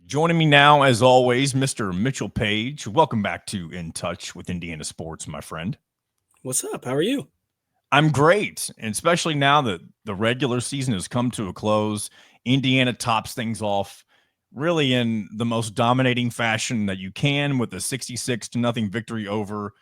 Joining me now, as always, Mr. Mitchell Paige. Welcome back to In Touch with Indiana Sports, my friend. What's up? How are you? I'm great, and especially now that the regular season has come to a close, Indiana tops things off really in the most dominating fashion that you can with a 66 to nothing victory over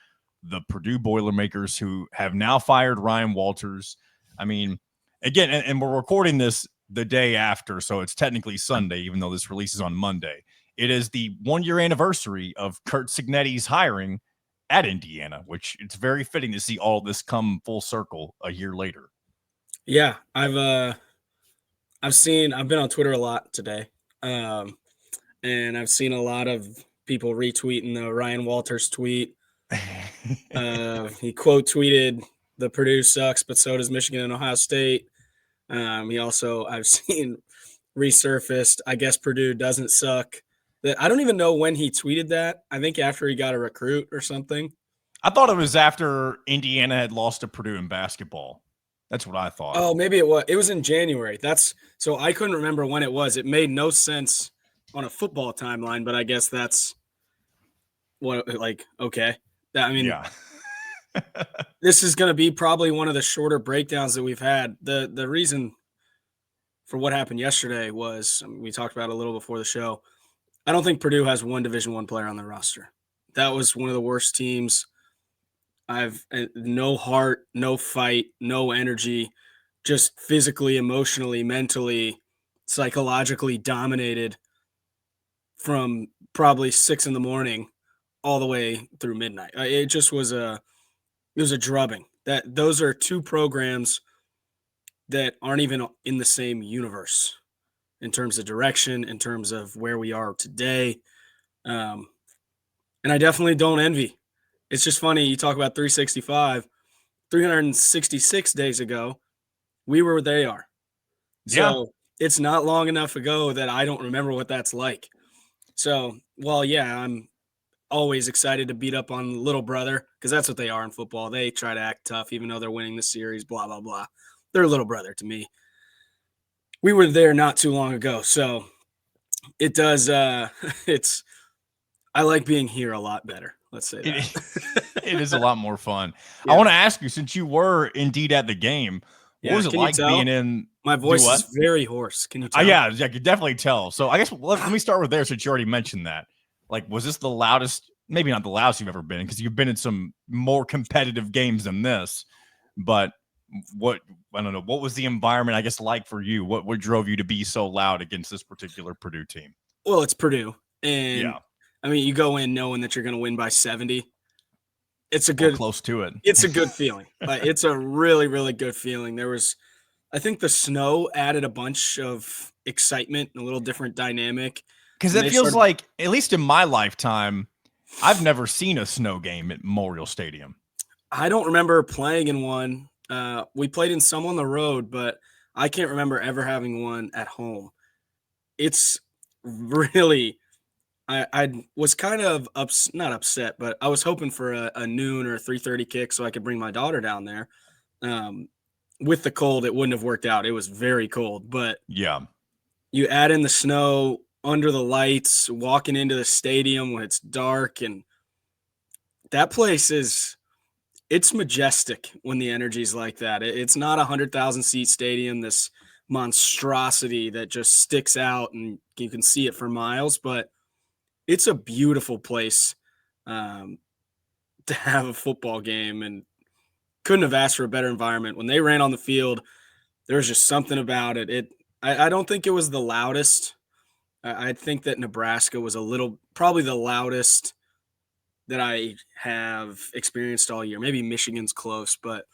the Purdue Boilermakers, who have now fired Ryan Walters. I mean, again, and we're recording this the day after, so it's technically Sunday, even though this releases on Monday. It is the 1 year anniversary of Kurt Signetti's hiring at Indiana, which it's very fitting to see all this come full circle a year later. Yeah, I've been on Twitter a lot today, and I've seen a lot of people retweeting the Ryan Walters tweet. He quote tweeted, "The Purdue sucks, but so does Michigan and Ohio State." I've seen resurfaced. I guess Purdue doesn't suck. That I don't even know when he tweeted that. I think after he got a recruit or something. I thought it was after Indiana had lost to Purdue in basketball. That's what I thought. Oh, maybe it was. It was in January. So I couldn't remember when it was. It made no sense on a football timeline, but I guess that's what, okay. Yeah. This is going to be probably one of the shorter breakdowns that we've had. The reason for what happened yesterday was, we talked about it a little before the show. I don't think Purdue has one Division I player on their roster. That was one of the worst teams. I've no heart, no fight, no energy, just physically, emotionally, mentally, psychologically dominated from probably 6 a.m. all the way through midnight. It just was a drubbing. Those are two programs that aren't even in the same universe in terms of direction, in terms of where we are today. And I definitely don't envy. It's just funny. You talk about 366 days ago, we were where they are. So It's not long enough ago that I don't remember what that's like. So, I'm always excited to beat up on little brother, because that's what they are in football. They try to act tough, even though they're winning the series, blah, blah, blah. They're a little brother to me. We were there not too long ago. So it does. I like being here a lot better. Let's say that. It is a lot more fun. Yeah. I want to ask you, since you were indeed at the game, what was it like being in? My voice is very hoarse. Can you tell? Yeah, I could definitely tell. So I guess let me start with there, since you already mentioned that. Like, was this the loudest? Maybe not the loudest you've ever been, because you've been in some more competitive games than this. But I don't know, what was the environment, I guess, like for you? What drove you to be so loud against this particular Purdue team? Well, it's Purdue, and you go in knowing that you're going to win by 70. It's a good, close to it. It's a good feeling. It's a really, really good feeling. I think the snow added a bunch of excitement and a little different dynamic. Because it feels like, at least in my lifetime, I've never seen a snow game at Memorial Stadium. I don't remember playing in one. We played in some on the road, but I can't remember ever having one at home. It's really, I was kind of not upset, but I was hoping for a noon or a 3:30 kick so I could bring my daughter down there. With the cold, it wouldn't have worked out. It was very cold, but yeah, you add in the snow under the lights, walking into the stadium when it's dark, and that place it's majestic when the energy's like that. It's not 100,000 seat stadium, this monstrosity that just sticks out and you can see it for miles, but it's a beautiful place to have a football game, and couldn't have asked for a better environment. When they ran on the field, there was just something about it. I don't think it was the loudest. I think that Nebraska was probably the loudest that I have experienced all year. Maybe Michigan's close, but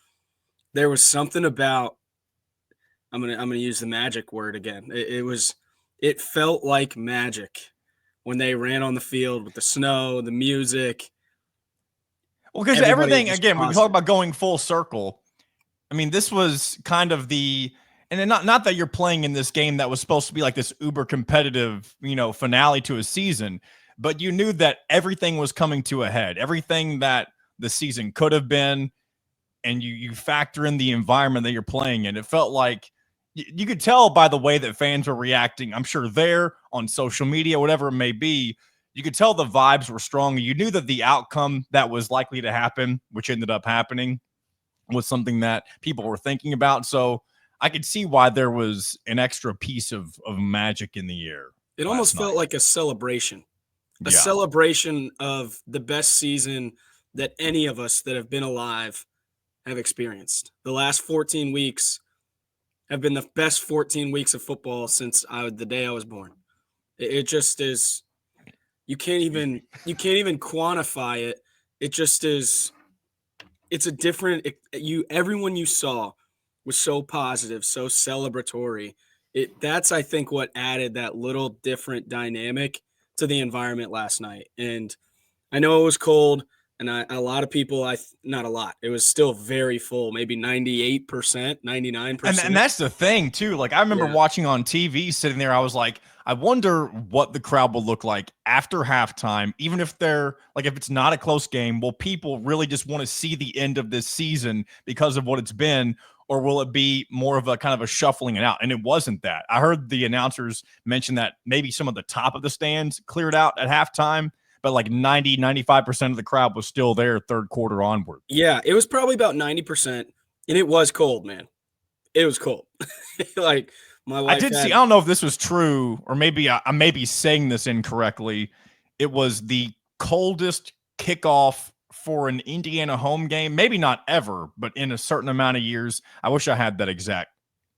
there was something about, I'm gonna use the magic word again. It felt like magic when they ran on the field with the snow, the music. Well, because everything, again, when we talk about going full circle, I mean, this was kind of and not that you're playing in this game that was supposed to be like this uber competitive, finale to a season, but you knew that everything was coming to a head, everything that the season could have been, and you factor in the environment that you're playing in. It felt like, you could tell by the way that fans were reacting. I'm sure there on social media, whatever it may be, you could tell the vibes were strong. You knew that the outcome that was likely to happen, which ended up happening, was something that people were thinking about. So I could see why there was an extra piece of magic in the air It last almost felt night. like a Yeah. celebration of the best season that any of us that have been alive have experienced. The last 14 weeks have been the best 14 weeks of football since the day I was born. It just is. You can't even quantify it. It just is. It's a different. Everyone you saw was so positive, so celebratory. That's I think what added that little different dynamic to the environment last night. And I know it was cold, and a lot of people, not a lot. It was still very full, maybe 98%, And 99%. that's the thing too. Like I remember Yeah, watching on TV, sitting there, I was like, I wonder what the crowd will look like after halftime, even if they're like, if it's not a close game, will people really just want to see the end of this season because of what it's been? Or will it be more of a kind of a shuffling it out? And it wasn't that. I heard the announcers mention that maybe some of the top of the stands cleared out at halftime, but like 90, 95% of the crowd was still there third quarter onward. yeah, it was probably about 90%, and it was cold, man. It was cold. Like my I wife did see. had. I don't know if this was true, or maybe I may be saying this incorrectly. It was the coldest kickoff for an Indiana home game. Maybe not ever, but in a certain amount of years. I wish I had that exact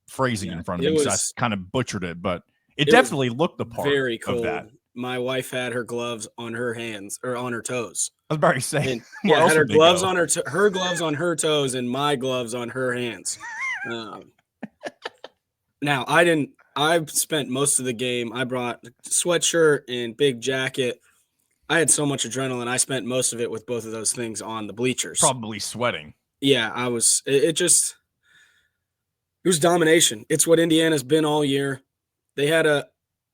phrasing Yeah, in front of it me because I was kind of butchered it, but it it was definitely looked the part very of that. cold. My wife had her gloves on her hands or on her toes. I was about to say, And where yeah, else had her would they gloves go? on her gloves on her toes and my gloves on her hands. Um, Now I spent most of the game. I brought sweatshirt and big jacket. I had so much adrenaline. I spent most of it with both of those things on the bleachers. Probably sweating. Yeah, I was. It was domination. It's what Indiana's been all year. They had a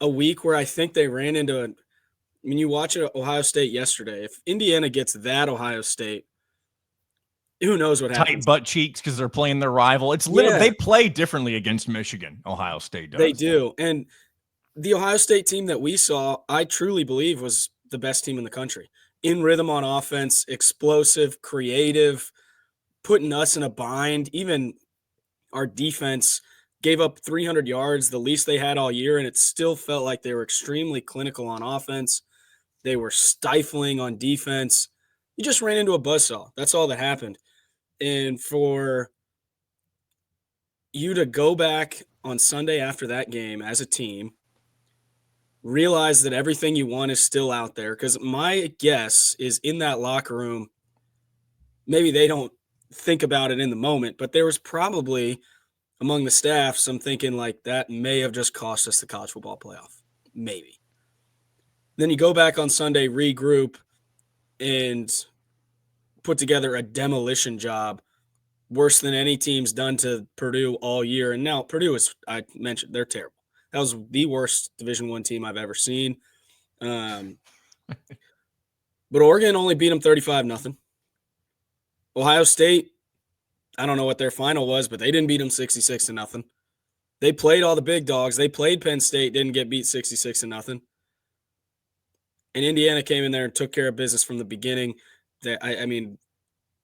week where I think they ran into a. I mean, you watch it, Ohio State yesterday. If Indiana gets that Ohio State, who knows what Tight happens? butt cheeks because they're playing their rival. It's literally Yeah, they play differently against Michigan. Ohio State they does. do. And the Ohio State team that we saw, I truly believe was the best team in the country. In rhythm on offense, explosive, creative, putting us in a bind. Even our defense gave up 300 yards, the least they had all year, and it still felt like they were extremely clinical on offense. They were stifling on defense. You just ran into a buzzsaw. That's all that happened. And for you to go back on Sunday after that game as a team, realize that everything you want is still out there. Because my guess is in that locker room, maybe they don't think about it in the moment, but there was probably among the staff some thinking like that may have just cost us the college football playoff. Maybe. Then you go back on Sunday, regroup, and put together a demolition job worse than any team's done to Purdue all year. And now Purdue is, I mentioned, they're terrible. That was the worst Division I team I've ever seen. Um, but Oregon only beat them 35-0. Ohio State, I don't know what their final was, but they didn't beat them 66-0. They played all the big dogs. They played Penn State, didn't get beat 66-0. And Indiana came in there and took care of business from the beginning. I mean,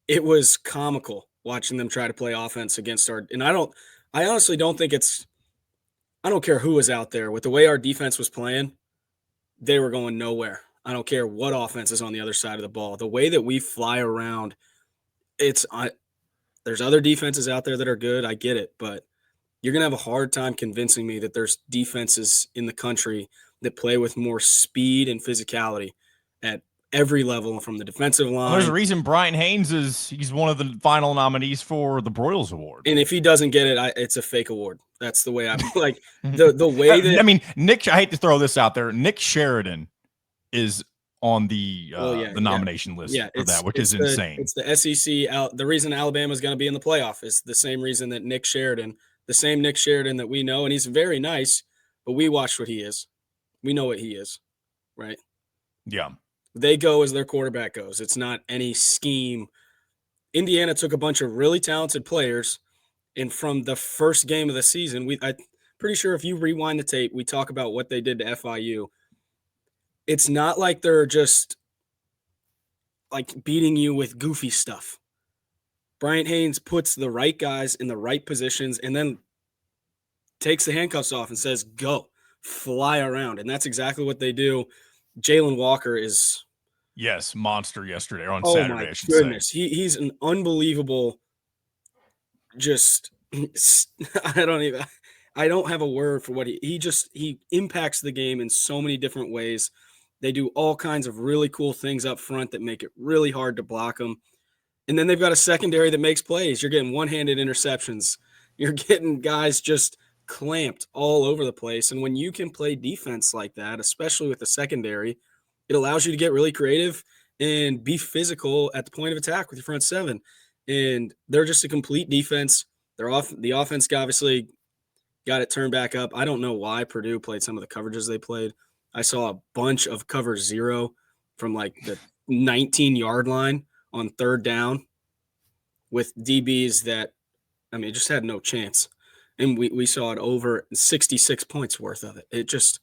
it was comical watching them try to play offense against our. And I honestly don't think it's. I don't care who was out there with the way our defense was playing. They were going nowhere. I don't care what offense is on the other side of the ball. The way that we fly around, there's other defenses out there that are good. I get it, but you're going to have a hard time convincing me that there's defenses in the country that play with more speed and physicality at every level from the defensive Well, there's a line. reason Brian Haynes he's one of the final nominees for the Broyles Award. And if he doesn't get it, it's a fake award. That's the way I like the way that. I mean, Nick. I hate to throw this out there. Nick Sheridan is on the Well, yeah, nomination list yeah. for that, which It's is insane. the SEC. The reason Alabama is going to be in the playoff is the same reason that Nick Sheridan, the same Nick Sheridan that we know, and he's very nice, but we watched what he is. We know what he is, right? Yeah. They go as their quarterback goes. It's not any scheme. Indiana took a bunch of really talented players And from the first game of the season, I'm pretty sure if you rewind the tape, we talk about what they did to FIU. It's not like they're just like beating you with goofy stuff. Bryant Haynes puts the right guys in the right positions and then takes the handcuffs off and says, go, fly around. And that's exactly what they do. Jalen Walker is, Yes, monster yesterday or on oh Saturday, my I should say. goodness. He's an unbelievable, just, I don't have a word for what he impacts the game in so many different ways. They do all kinds of really cool things up front that make it really hard to block them. And then they've got a secondary that makes plays. You're getting one-handed interceptions. You're getting guys just clamped all over the place. And when you can play defense like that, especially with the secondary, it allows you to get really creative and be physical at the point of attack with your front seven. And they're just a complete defense. The offense obviously got it turned back up. I don't know why Purdue played some of the coverages they played. I saw a bunch of cover 0 from like the 19-yard line on third down with DBs that, I mean, just had no chance. And we saw it over 66 points worth of it. It just.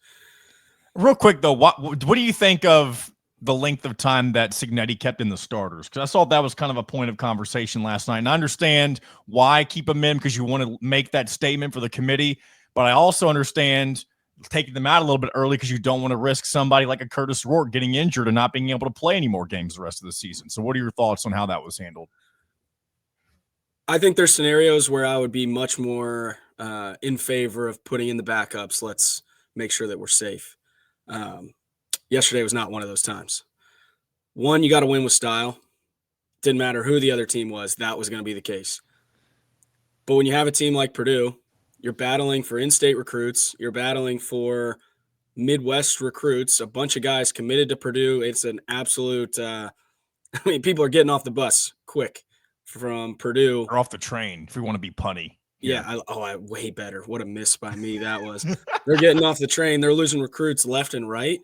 Real quick, though, what do you think of the length of time that Cignetti kept in the starters? Because I saw that was kind of a point of conversation last night. And I understand why keep them in because you want to make that statement for the committee. But I also understand taking them out a little bit early because you don't want to risk somebody like a Curtis Rourke getting injured and not being able to play any more games the rest of the season. So what are your thoughts on how that was handled? I think there's scenarios where I would be much more in favor of putting in the backups. Let's make sure that we're safe. Yesterday was not one of those times. One, you got to win with style. Didn't matter who the other team was. That was going to be the case. But when you have a team like Purdue, you're battling for in-state recruits. You're battling for Midwest recruits, a bunch of guys committed to Purdue. It's an absolute people are getting off the bus quick from Purdue. Or off the train, if we want to be punny. Yeah, way better. What a miss by me that was. They're getting off the train. They're losing recruits left and right.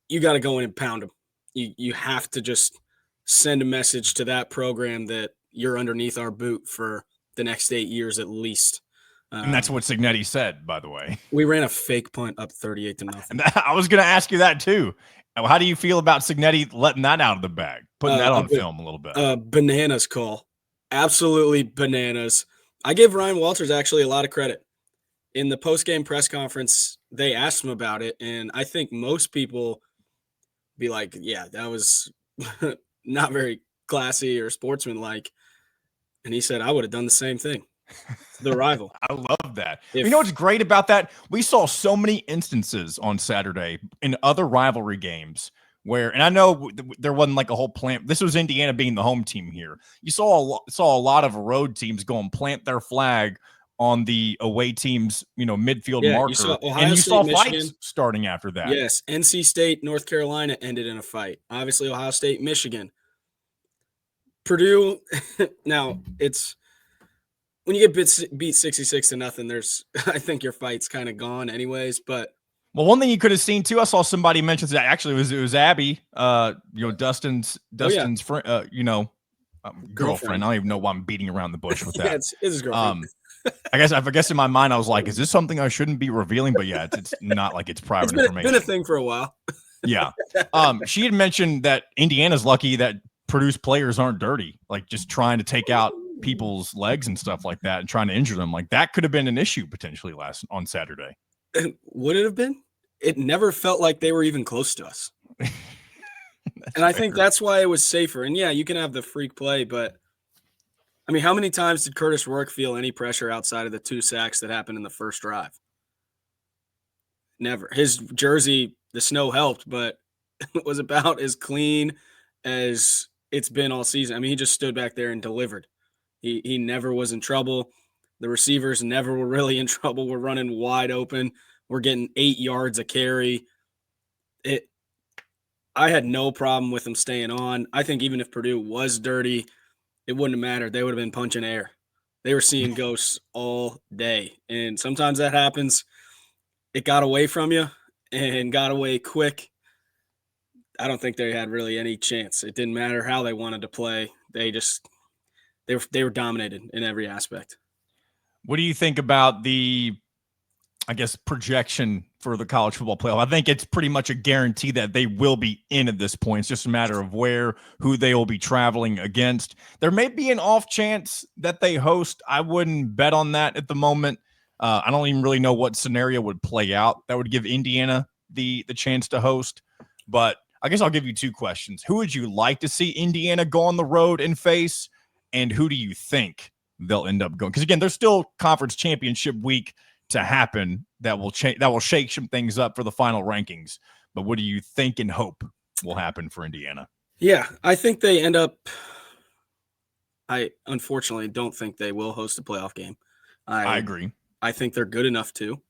You got to go in and pound them. You have to just send a message to that program that you're underneath our boot for the next 8 years at least. And that's what Cignetti said, by the way. We ran a fake punt up 38-0. And I was going to ask you that too. How do you feel about Cignetti letting that out of the bag, putting that on film a little bit? Bananas call. Absolutely bananas. I give Ryan Walters actually a lot of credit. In the post-game press conference, they asked him about it, and I think most people be like, yeah, that was not very classy or sportsmanlike. And he said, I would have done the same thing. The rival. I love that. You know what's great about that? We saw so many instances on Saturday in other rivalry games where, and I know there wasn't like a whole plant. This was Indiana being the home team here. You saw a lot of road teams go and plant their flag on the away team's, midfield marker. You saw fights starting after that. Yes, NC State, North Carolina ended in a fight. Obviously, Ohio State, Michigan. Purdue, now it's when you get beat 66-0, there's I think your fight's kind of gone anyways. But one thing you could have seen too, I saw somebody mention that actually it was Abby, Dustin's friend, girlfriend. I don't even know why I'm beating around the bush with that. Yeah, it's his girlfriend. I guess in my mind I was like, is this something I shouldn't be revealing? But yeah, it's not like it's private information. It's been a thing for a while. Yeah. She had mentioned that Indiana's lucky that Purdue's players aren't dirty, like just trying to take out people's legs and stuff like that and trying to injure them. Like that could have been an issue potentially on Saturday. Would it have been? It never felt like they were even close to us. And I think that's why it was safer. And yeah, you can have the freak play, but I mean, how many times did Curtis Rourke feel any pressure outside of the 2 sacks that happened in the first drive? Never. His jersey, the snow helped, but it was about as clean as it's been all season. I mean, he just stood back there and delivered. He never was in trouble. The receivers never were really in trouble. We're running wide open. We're getting 8 yards a carry. I had no problem with them staying on. I think even if Purdue was dirty, it wouldn't have mattered. They would have been punching air. They were seeing ghosts all day. And sometimes that happens. It got away from you and got away quick. I don't think they had really any chance. It didn't matter how they wanted to play. They were dominated in every aspect. What do you think about the, I guess, projection for the college football playoff? I think it's pretty much a guarantee that they will be in at this point. It's just a matter of who they will be traveling against. There may be an off chance that they host. I wouldn't bet on that at the moment. I don't even really know what scenario would play out that would give Indiana the chance to host. But I guess I'll give you two questions. Who would you like to see Indiana go on the road and face? And who do you think they'll end up going? Because again, there's still conference championship week to happen that will shake some things up for the final rankings. But what do you think and hope will happen for Indiana? Yeah, I think they end up. I unfortunately don't think they will host a playoff game. I agree. I think they're good enough to,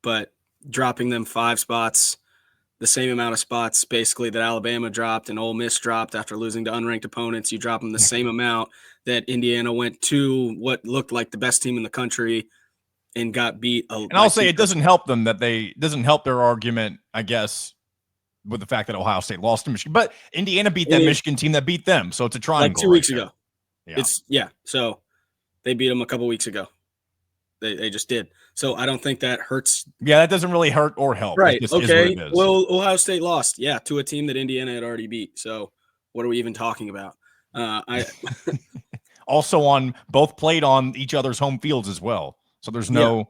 but dropping them 5 spots, the same amount of spots basically that Alabama dropped and Ole Miss dropped after losing to unranked opponents. You drop them the same amount that Indiana went to what looked like the best team in the country and got beat. And I'll say it doesn't help them doesn't help their argument, I guess, with the fact that Ohio State lost to Michigan. But Indiana beat that Michigan team that beat them. So it's a triangle. Like 2 weeks ago. Yeah. So they beat them a couple weeks ago. They just did. So I don't think that hurts. Yeah, that doesn't really hurt or help. Right. Okay. Well, Ohio State lost. Yeah, to a team that Indiana had already beat. So what are we even talking about? Also both played on each other's home fields as well. So there's no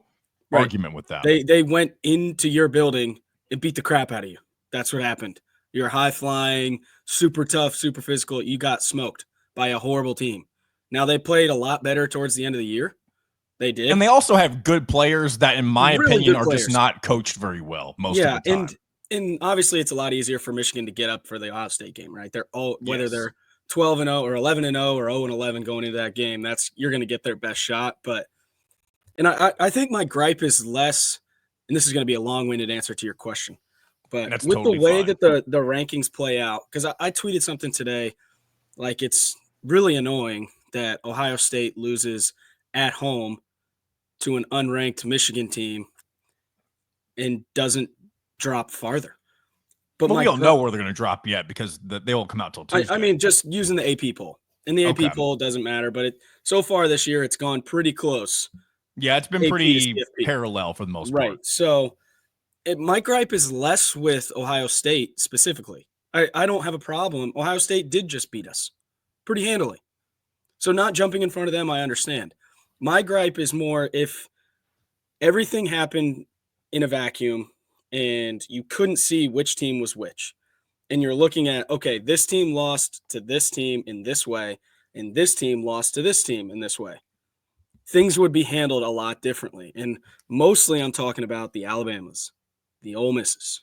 argument with that. They went into your building and beat the crap out of you. That's what happened. You're high flying, super tough, super physical. You got smoked by a horrible team. Now they played a lot better towards the end of the year. They did. And they also have good players that, in my opinion, are just not coached very well most of the time. And obviously it's a lot easier for Michigan to get up for the Ohio State game, right? They're all, whether they're 12-0 or 11-0 or 0-11 going into that game, you're going to get their best shot. And I think my gripe is less, and this is going to be a long-winded answer to your question, but with totally the way that the rankings play out, because I tweeted something today, like it's really annoying that Ohio State loses at home to an unranked Michigan team and doesn't drop farther. But we don't know where they're going to drop yet because they won't come out till Tuesday. I mean, just using the AP poll. And the AP poll doesn't matter, but so far this year it's gone pretty close. Yeah, it's been pretty parallel for the most part. Right. So my gripe is less with Ohio State specifically. I don't have a problem. Ohio State did just beat us pretty handily. So not jumping in front of them, I understand. My gripe is more if everything happened in a vacuum and you couldn't see which team was which. And you're looking at, okay, this team lost to this team in this way, and this team lost to this team in this way. Things would be handled a lot differently. And mostly I'm talking about the Alabamas, the Ole Misses.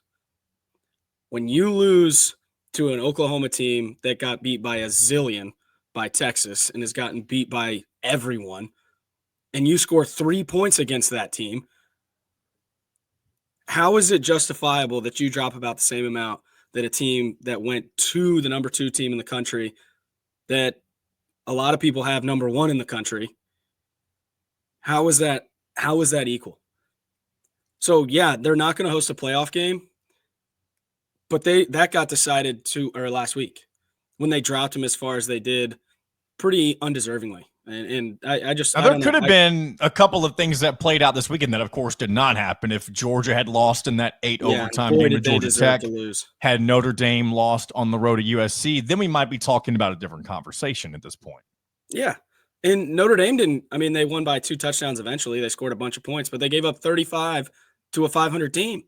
When you lose to an Oklahoma team that got beat by a zillion by Texas and has gotten beat by everyone, and you score 3 points against that team, how is it justifiable that you drop about the same amount that a team that went to the number 2 team in the country that a lot of people have number 1 in the country? How is that equal? So yeah, they're not going to host a playoff game, but that got decided last week when they dropped them as far as they did, pretty undeservingly. And I just there could have been a couple of things that played out this weekend that, of course, did not happen. If Georgia had lost in that 8 overtime game with Georgia Tech, had Notre Dame lost on the road to USC, then we might be talking about a different conversation at this point. Yeah. And Notre Dame didn't. I mean, they won by 2 touchdowns eventually. They scored a bunch of points, but they gave up 35 to a 500 team.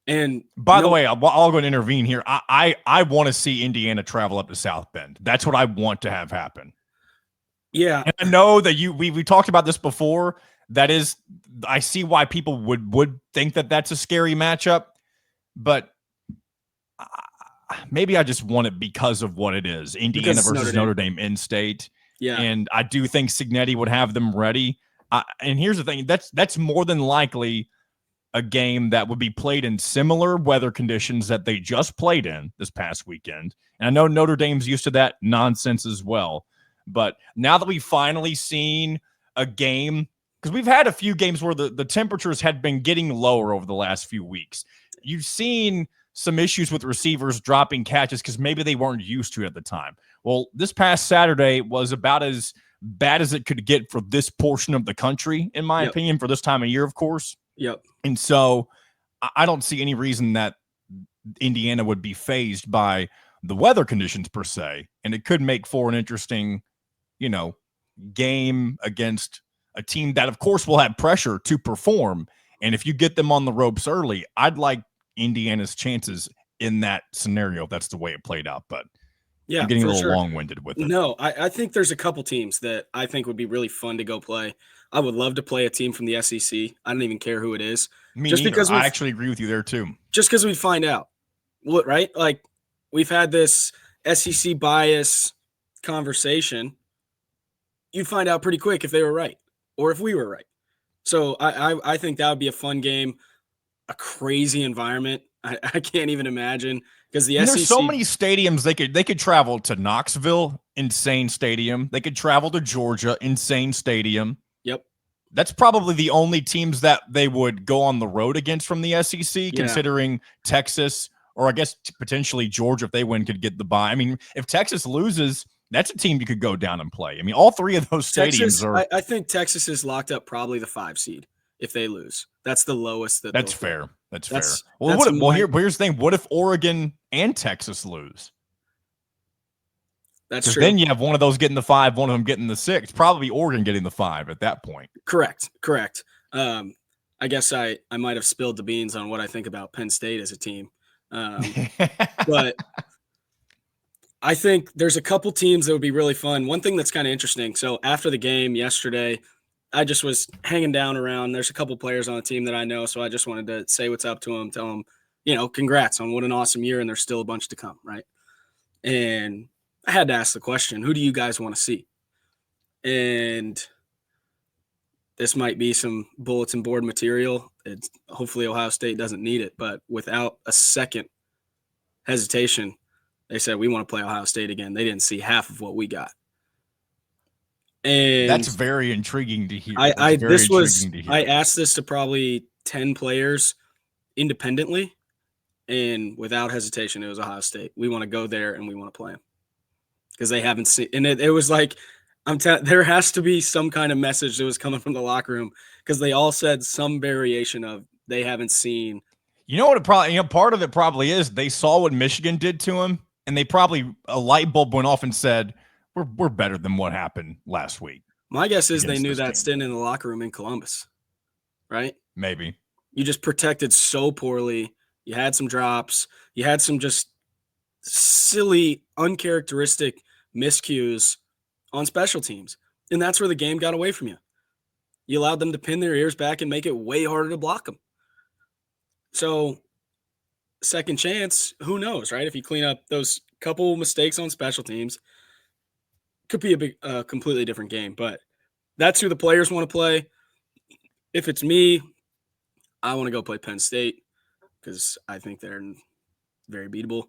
And by the way, I'll go and intervene here. I want to see Indiana travel up to South Bend. That's what I want to have happen. Yeah. And I know that we talked about this before. I see why people would think that that's a scary matchup, but maybe I just want it because of what it is. Indiana versus Notre Dame in-state. Yeah. And I do think Cignetti would have them ready. And here's the thing. That's more than likely a game that would be played in similar weather conditions that they just played in this past weekend. And I know Notre Dame's used to that nonsense as well. But now that we've finally seen a game, because we've had a few games where the temperatures had been getting lower over the last few weeks. You've seen some issues with receivers dropping catches because maybe they weren't used to it at the time. Well, this past Saturday was about as bad as it could get for this portion of the country, in my opinion, for this time of year, of course. Yep. And so I don't see any reason that Indiana would be fazed by the weather conditions per se. And it could make for an interesting, game against a team that, of course, will have pressure to perform. And if you get them on the ropes early, I'd like Indiana's chances in that scenario if that's the way it played out. But yeah, I'm getting a for little sure. long-winded with it. No, I think there's a couple teams that I think would be really fun to go play. I would love to play a team from the SEC. I don't even care who it is. Me neither. Because I actually agree with you there too. Just because we find out, right? Like we've had this SEC bias conversation. You find out pretty quick if they were right or if we were right. So I think that would be a fun game, a crazy environment. I can't even imagine because the SEC. There's so many stadiums they could travel to. Knoxville, insane stadium. They could travel to Georgia, insane stadium. Yep. That's probably the only teams that they would go on the road against from the SEC, considering Texas or I guess potentially Georgia, if they win, could get the bye. I mean, if Texas loses, that's a team you could go down and play. I mean, all three of those stadiums are. I think Texas is locked up probably the 5 seed if they lose. That's the lowest. That's fair. That's fair. Well, here's the thing. What if Oregon and Texas lose? That's true. Then you have one of those getting the 5, one of them getting the 6. Probably Oregon getting the 5 at that point. Correct. I guess I might have spilled the beans on what I think about Penn State as a team. But I think there's a couple teams that would be really fun. One thing that's kind of interesting. So after the game yesterday, I just was hanging down around. There's a couple players on the team that I know, so I just wanted to say what's up to them, tell them, congrats on what an awesome year, and there's still a bunch to come, right? And I had to ask the question, who do you guys want to see? And this might be some bulletin board material. Hopefully Ohio State doesn't need it, but without a second hesitation, they said, we want to play Ohio State again. They didn't see half of what we got. And that's very intriguing to hear. I asked this to probably 10 players independently, and without hesitation, it was Ohio State. We want to go there and we want to play them because they haven't seen. And it was like, there has to be some kind of message that was coming from the locker room because they all said some variation of they haven't seen. You know what? It probably, part of it probably is they saw what Michigan did to him, and they probably a light bulb went off and said, "We're better than what happened last week." My guess is they knew that stint in the locker room in Columbus, right? Maybe you just protected so poorly. You had some drops. You had some just silly, uncharacteristic miscues on special teams, and that's where the game got away from you. You allowed them to pin their ears back and make it way harder to block them. So, second chance, who knows, right? If you clean up those couple mistakes on special teams, could be a completely different game. But that's who the players want to play. If it's me, I want to go play Penn State because I think they're very beatable.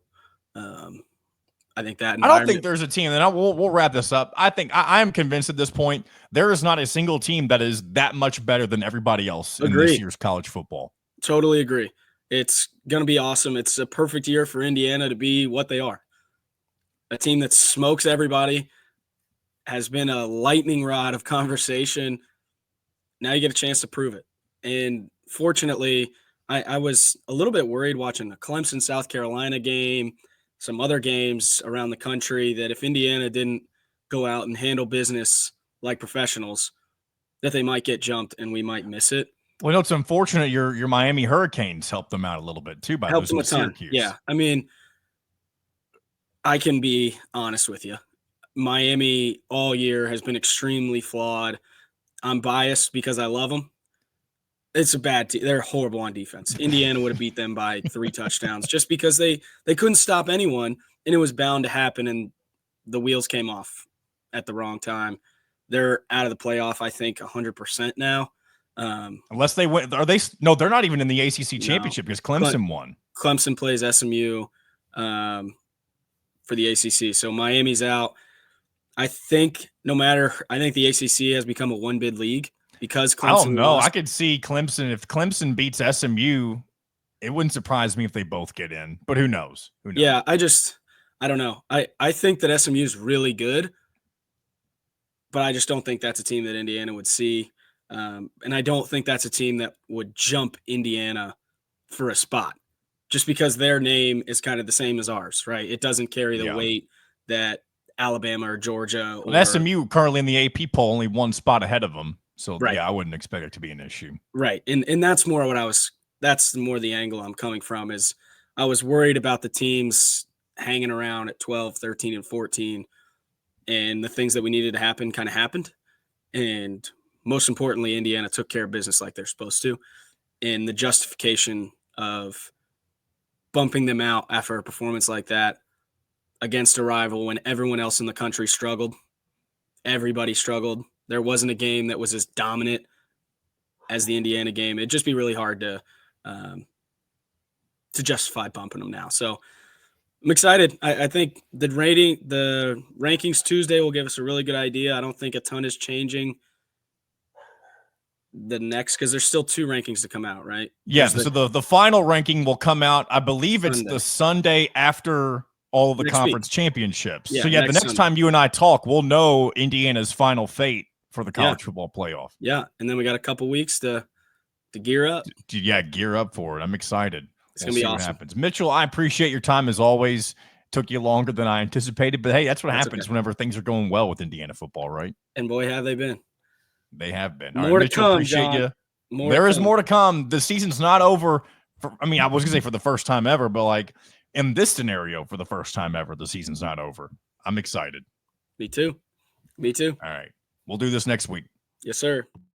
I think that I don't think there's a team, and we'll wrap this up. I think I am convinced at this point there is not a single team that is that much better than everybody else in this year's college football. Totally agree. It's going to be awesome. It's a perfect year for Indiana to be what they are. A team that smokes everybody, has been a lightning rod of conversation. Now you get a chance to prove it. And fortunately, I was a little bit worried watching the Clemson, South Carolina game, some other games around the country, that if Indiana didn't go out and handle business like professionals, that they might get jumped and we might miss it. Well, it's unfortunate your Miami Hurricanes helped them out a little bit too by losing to Syracuse. Yeah, I mean, I can be honest with you. Miami all year has been extremely flawed. I'm biased because I love them. It's a bad team. They're horrible on defense. Indiana would have beat them by 3 touchdowns just because they couldn't stop anyone, and it was bound to happen, and the wheels came off at the wrong time. They're out of the playoff, I think, 100% now. Unless they win. Are they? No, they're not even in the ACC championship because Clemson won. Clemson plays SMU for the ACC. So Miami's out. I think the ACC has become a 1-bid league because Clemson. I don't know. I could see Clemson. If Clemson beats SMU, it wouldn't surprise me if they both get in. But who knows? Yeah, I don't know. I think that SMU is really good, but I just don't think that's a team that Indiana would see. And I don't think that's a team that would jump Indiana for a spot just because their name is kind of the same as ours, right? It doesn't carry the Yeah. weight that Alabama or Georgia or Well, SMU currently in the AP poll, only one spot ahead of them. So, right. yeah, I wouldn't expect it to be an issue. Right. And that's more what that's more the angle I'm coming from is I was worried about the teams hanging around at 12, 13, and 14. And the things that we needed to happen kind of happened. And most importantly, Indiana took care of business like they're supposed to. And the justification of bumping them out after a performance like that against a rival when everyone else in the country struggled, everybody struggled. There wasn't a game that was as dominant as the Indiana game. It'd just be really hard to justify bumping them now. So I'm excited. I think the rankings Tuesday will give us a really good idea. I don't think a ton is changing the next because there's still 2 rankings to come out, right? Yeah, so the final ranking will come out. I believe it's Sunday. the Sunday after all of the Next conference week. championships. Yeah, so yeah, the next Sunday. time you and I talk, we'll know Indiana's final fate for the college football playoff. Yeah, and then we got a couple weeks to gear up. Yeah, gear up for it. I'm excited. It's gonna be awesome. What happens. Mitchell, I appreciate your time as always. Took you longer than I anticipated, but hey, that's what happens whenever things are going well with Indiana football, right? And boy, have they been. They have been. More to Mitchell, come, appreciate John. you. There is more to come. The season's not over. I was going to say for the first time ever, but like in this scenario, for the first time ever, the season's not over. I'm excited. Me too. All right. We'll do this next week. Yes, sir.